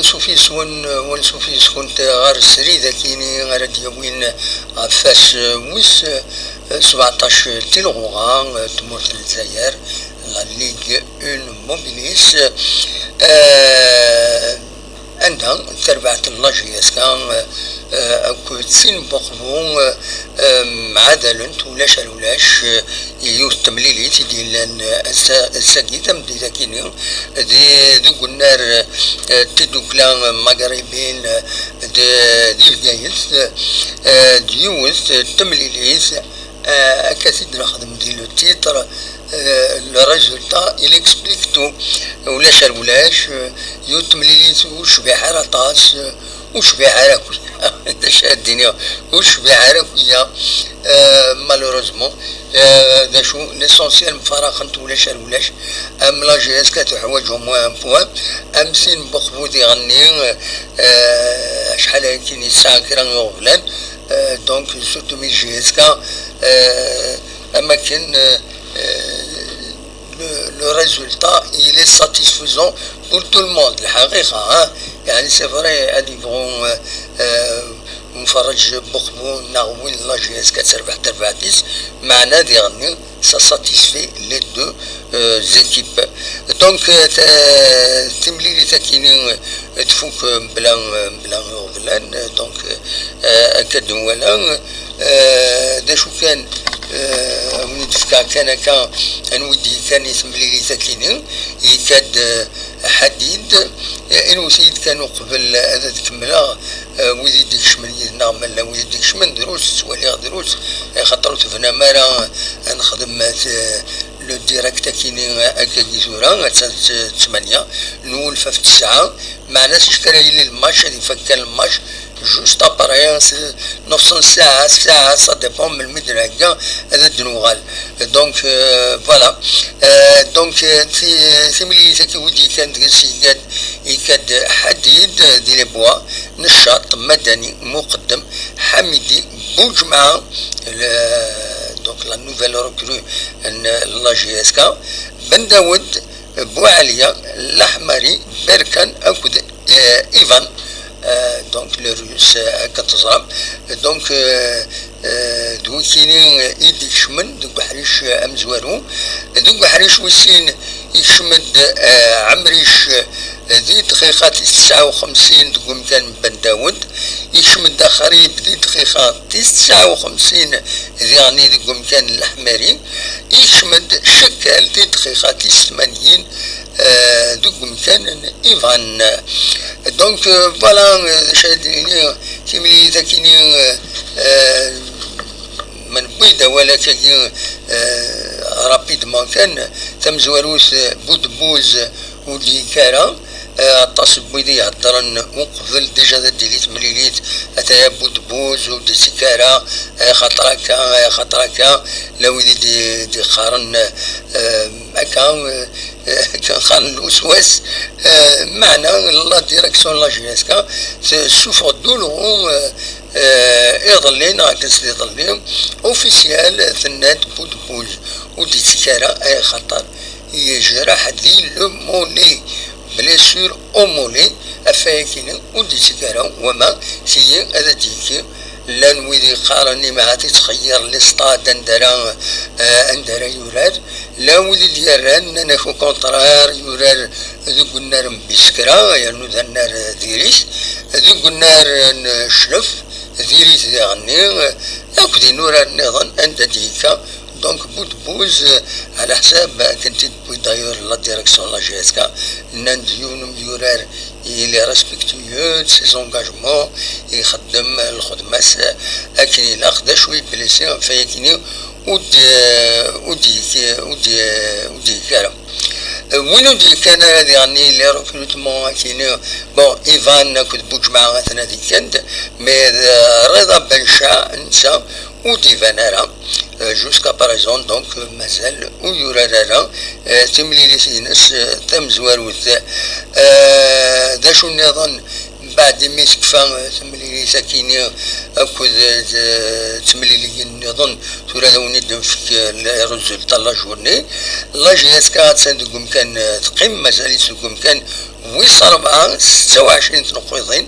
ونسوفيس ونسوفيس كنت غار السريدة كيني غير ديوين عفاس ويس 17 تيلغوغا تمورت الجزائر لا ليغ اون موبيليس عندها تربعت اللاجياسكا أكو تسين بقبون معادلنت ولاش يوث تمليليت ديال الساقيتم دي ذاكيني دي قلنا تدوكلا مغربين دي الجايز ديوث تمليليت أكاسيد نخدم دي لو تيتر le résultat il explique tout ولاش يتمليليت وش بحال طاس وش بحال انت شاديني وش بحال كويا مالوروزمون داشو ليسونسيال مفارقنت ولاش ام لا جي اس كتحواجهم ان بوان ام سين بخبودي غني شحال هاكيني ساكران يغفلان دونك سوتومي جي اس كا اماكن le résultat il est satisfaisant pour tout le monde الحقيقة يعني c'est vrai أديبون مفرج بخبون ناغوين لا جي اس تربع ديس معنا ديالني ça satisfait les deux équipes donc تمليلي تاكيني تفوك بلا غبلان دونك أكدولا داشو كان ونتفكا كان نودي كان يتمليلي تاكيني يكاد حديد انو سيد كانوا قبل هذا تكملا ويدي ديك شمن نعمل ويدي ديك شمن دروس ولي دروس خاطر تفنا مارا نخدم لو ديريكت كيني اكادي زورا 8 نولف في 9 مع ناس شكرايل الماتش اللي فكان الماتش جوست اباريانس 900 ساعة ça dépend من المدرجة هذا الدنوغال دونك فوالا دونك في ملي ودي كان يكاد حديد دي لي بوا نشاط مدني مقدم حميدي بوجمعة دونك لا نوفيل روكرو لا جي اس كا بن داود بوعليا الاحمري بركان اكود ايفان donc le russe كتزرب donc دوك كاينين يدي شمن دوك حريش امزوارو دوك حريش وسين يشمد عمريش ذي دقيقة 59 دوك كان بن داود يشمد خريب ذي دقيقة 59 يعني دوك كان الاحمري يشمد شكال ذي دقيقة 80 دوك كان ايفان دونك فوالا شاديني تيملي ذاكيني من بيدا ولا كي رابيدمون كان تمزواروس بودبوز ودي كارا الطاس بويدي يهضرن وقبل ديجا ديليت مليليت اتايا بودبوز ودي سيكارا خاطركا لو دي قارن هكا كان خان الوسواس معنا لا ديريكسيون لا جي اس كا سوفر دولو يظلين عكس يظلين اوفيسيال ثنات بودبوز ودي سيكارا اي خطر يجرح ذي لو مولي بليسور اومولي افاكين ودي سيكارا وما سي هذا تيكي لان ويدي قارني مع تتخير لسطاد اندرا يورار لا ويدي ديالران ناكو كونترار يورار ذوك النار بسكرا يعني ذا النار ديريس ذوك النار شرف ديريس يعني اكو نورار نظن انت ديكا دونك بوز على حساب كنت دايور لا ديريكسيون لا جي اس كا نانديون يورار إلي ريسبكتيو سي زونغاجمون يخدم الخدمة أكن إلا خدا شوي بليسي فيكني ودي كارم وين دي كان هذا يعني لي ريكروتمون كاين بون ايفان كنت بوجمع مثلا دي كند مي رضا بنشا نسا ودي فانارا جوسكا باريزون دونك مازال ويورارا تملي لي سينس تم زواروث دا شو النظام بعد ما تكفى تمليلي ساكيني اكود تمليلي نظن تورا لو ندم في الريزولتا لا جورني لا جياسكا تسندكم كان تقيم مسالي سكم كان ويصل 26 تنقيضين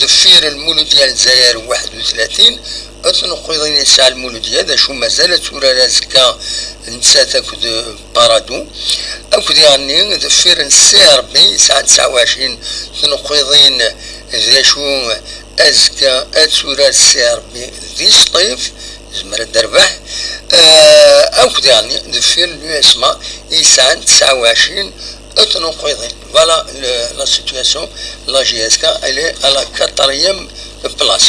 دفير المولود ديال الجزائر 31 تنقيضين الساعة المولودية هذا شو مازالت تورا لازكا نسات اكود بارادو اكود يعني دفير السي ربي ساعة 29 تنقيضين ذا شو ازكا اتورا السي ربي ذي سطيف زمر الدربح اكود يعني دفير اليوسما ساعة 29 تنقيضين فوالا لا سيتواسيون لا جياسكا الي على 4 بلاص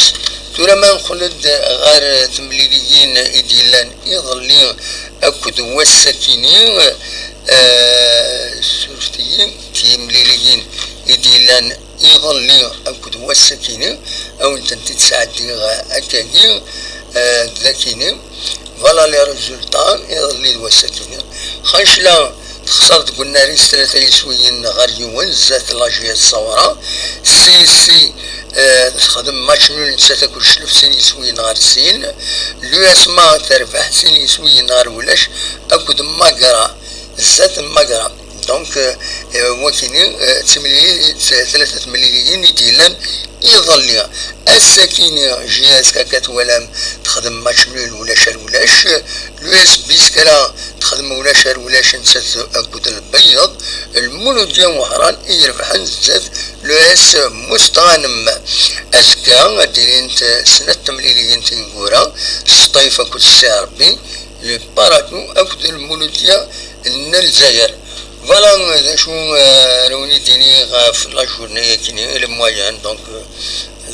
تورا ما نقولد غير تمليليين إديلان يظلين أكد والساكنين سورتيين تمليليين إديلان يظلين أكد والساكنين أو أنت تساعدين أكاين ذاكينين فوالا لي ريزولتا يظلين والساكنين خايش لا خسرت قلنا ريس 3 يسويين غير يوان زات لاجية الصورة سي تخدم ماتش نول نسات كل شلف سين يسوي نهار سين لو اسما تربح سين يسوي نهار ولاش اكد ماقرا زات ماقرا دونك وكيني 3 مليون يديلان يظل الساكنة جياسكا كتولام تخدم ماتش نول ولاش لو اس بيسكرا تخدم ولاش نسات اكد البيض المولوديا وهران يربحن زاد لو اس مستغانم اسكا ديرين سنة تمليليين تنقورا سطيفة كل سيربي لو باراتو اكد المولوديا الجزائر فوالا شو روني ديني في لا جورني كيني لي مويان دونك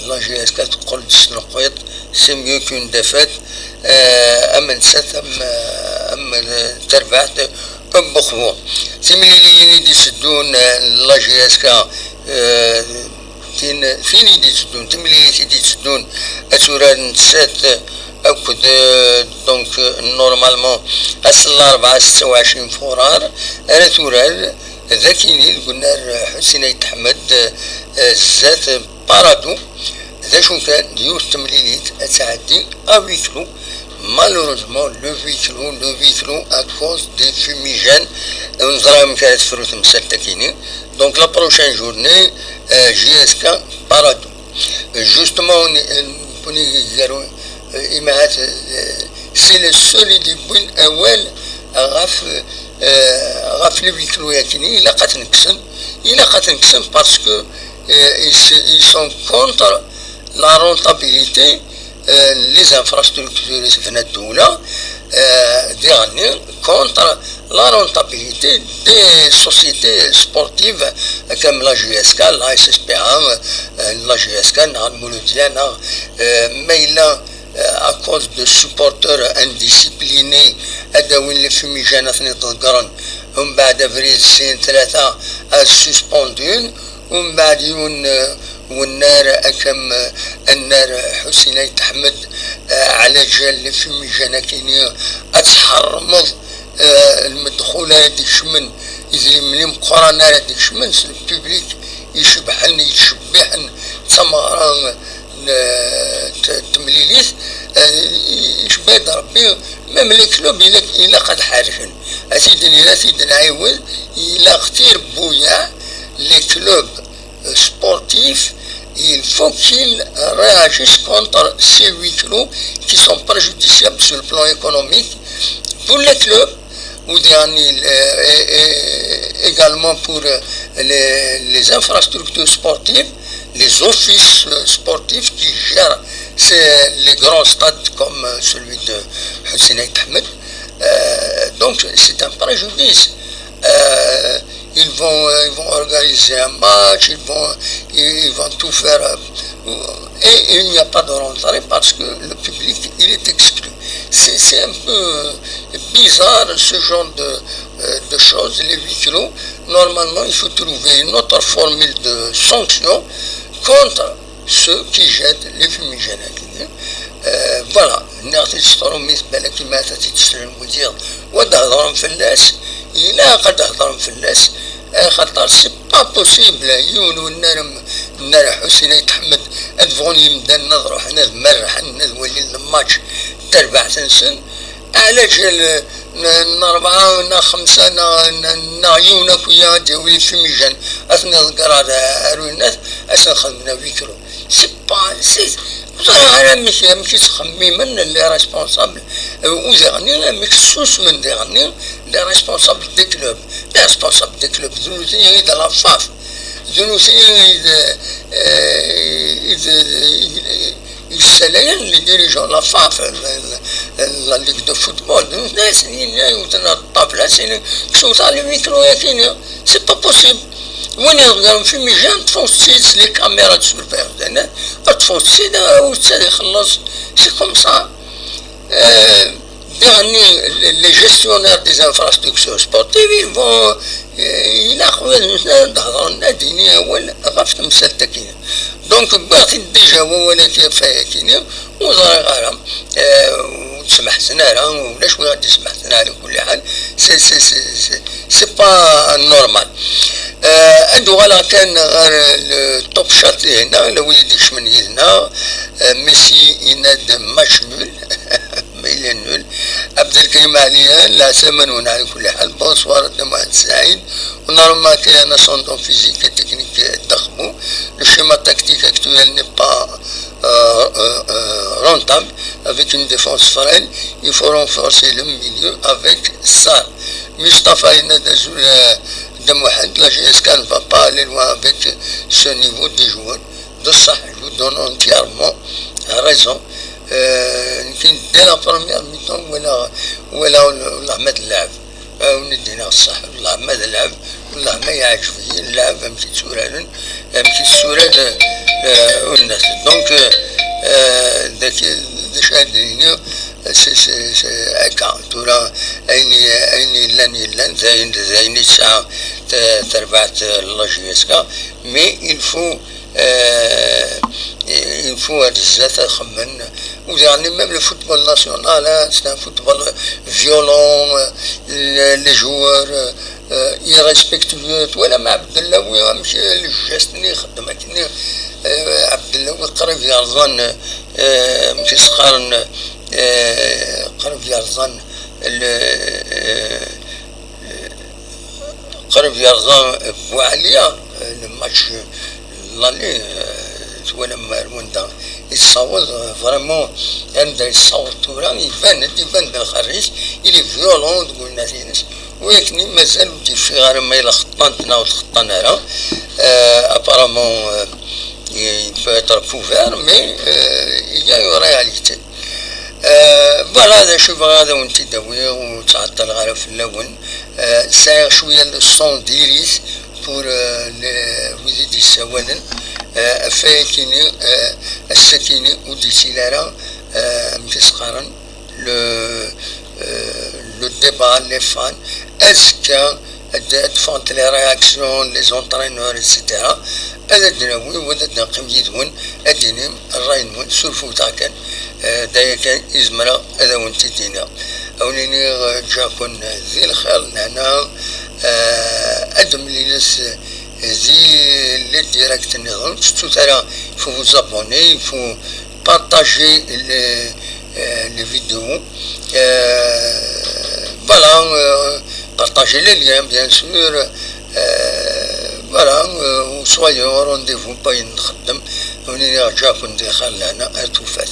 لا جي اس تقول تسنقيط سي ميو كون دافات اما نسات اما تربحت بخو تمليليين يدي يسدون لا جي اس فين يدي يسدون تمليليين يدي يسدون اتورا نسات اكد دونك نورمالمون اصل 26 فورار انا تورال ذاكيني قلنا حسين يتحمد زات بارادو ذا شو كان ديوس تمليليت اتعدي افيكلو malheureusement le véhicule à cause des fumigènes نظرهم كانت فروت مسلتكيني donc la prochaine journée JSK بارادو justement بني يقروا إماعات سي لو سول دي بوين أول غاف لي فيكلو ياكيني إلا قاتنكسن باسكو ils sont contre la rentabilité les infrastructures في الدولة dernier contre la rentabilité des sociétés sportives comme la GSK, la SSPA, la GSK, la Mouloudiana, mais là à cause de supporters indisciplinés أداوين اللي فumigènes تنقرن ومن بعد أفريل سنة 3 السسبوندين ومن بعد والنار أكم النار حسين يتحمد على جال اللي فumigènes كيني أتحرمض المدخولة هذيك شمن إذا مني مقارنة هذيك شمن الببليك يشبحن تماران تمليليث يشبه ربي مملك له بيلك إلا قد حارفن أسيدنا عيول إلا اختير بويا les clubs sportifs il faut qu'ils réagissent contre ces huis clos qui sont préjudiciables sur le plan économique pour les clubs ou également pour les infrastructures sportives, les offices sportifs qui gèrent les grands stades comme celui de Hussein Ahmed. Donc c'est un préjudice. Ils vont organiser un match, ils vont tout faire et il n'y a pas de rentrée parce que le public il est exclu. C'est un peu bizarre ce genre de choses, les huis clos. Normalement, il faut trouver une autre formule de sanction contre ceux qui jettent les fumigènes. Voilà, نعطي تشتروا بالك ما تشتري المدير ودهضرهم في الناس إلا قد هضرهم في الناس خاطر سي با بوسيبل يولو النار نرى حسين يتحمد ادفوني مدان نروح نذ مرح نذ ولي الماتش تربع سنسن على جل نربعة نا خمسة نا يونا ويا ديوي في ميجان أثناء القرار أروي أسن خدمنا فيكرو سي با سي أنا مش تخمي من اللي ريسبونسابل وزغني مكسوس من دغني اللي ريسبونسابل دي كلوب لي ريسبونسابل دي كلوب زنوسي إذا لافاف زنوسي إذا السلايين اللي ديريجون لافاف لا ليغ دو فوتبول ناس يوتنا الطابلة سيني شو صار لي ميكرو ياكيني سي با بوسيبل وين يغيرون في ميجان تفوتسيت لي كاميرا دو سورفيرونس تفوتسيت وتسالي يخلص سي كوم سا dernier les gestionnaires des infrastructures sportives ils vont يلاقوا ظهرنا دينيا ولا غفت مسلتكين دونك باقي ديجا ولا كيفايا كينيا وزار غارم وتسمح سنارا ولا شويه غادي تسمح سنارا على كل حال سي با نورمال ادو غالا كان غير التوب شات هنا لو وليديش من هنا ميسي يناد ماتش نول ميلان نول عبد الكريم عليا لا ثمن على كل حال بونسوار محمد سعيد ونورمال كاين سوندون فيزيك تكنيك ضخمو le schéma tactique actuel n'est pas rentable avec une défense frêle il faut renforcer le milieu avec ça Mustafa Inadazoul Demouhed la GS ne va pas aller loin avec ce niveau des joueurs de ça je vous donne entièrement raison يمكن dès la première mi-temps ولا عماد اللعب وندينا الصح والله ما لعب والله ما يعجبني اللعب مشي سوران مشي سوران والناس دونك داك شاديني هكا تورا عيني لان زايني ساعة تربعت لاجيسكا مي il faut الزات خمن ويعني même le football national c'est un football violent les joueurs irrespectueux ولا مع عبد الله ويمشي الجاستني خدمة كني عبد الله قريب يرزان مشي سقارن قريب يرزان قريب يرزان بوعليا الماتش لالي ولا مرموندا يصوت فريمون عند يصوت تورا يبان الخريج اللي فيولون تقول الناس ولكن مازال في غير ما إلا خطان تناول خطان هنا apparemment il peut être couvert mais il y a une réalité فوالا هذا شوف هذا وانت داوي وتعطل غير في اللون ساير شويه الصون ديريس بور وزيد السوالن فاكيني السكيني وديتي لارا متسقارن le débat, les fans, est-ce que font les réactions, les entraîneurs, etc. هذا دناوي وهذا دنقم يدون أدينهم الراينون سلفو تاكن دايكا إزمرا هذا وانت دينا أوليني جاكون ذي الخير هنا أدم لناس ذي اللي ديريكت النظام شتو ترى faut vous abonner, il faut partager les vidéos voilà partagez les liens bien sûr voilà soyez au rendez-vous pas une خدم ونرجعكم دي خلنا أتوفات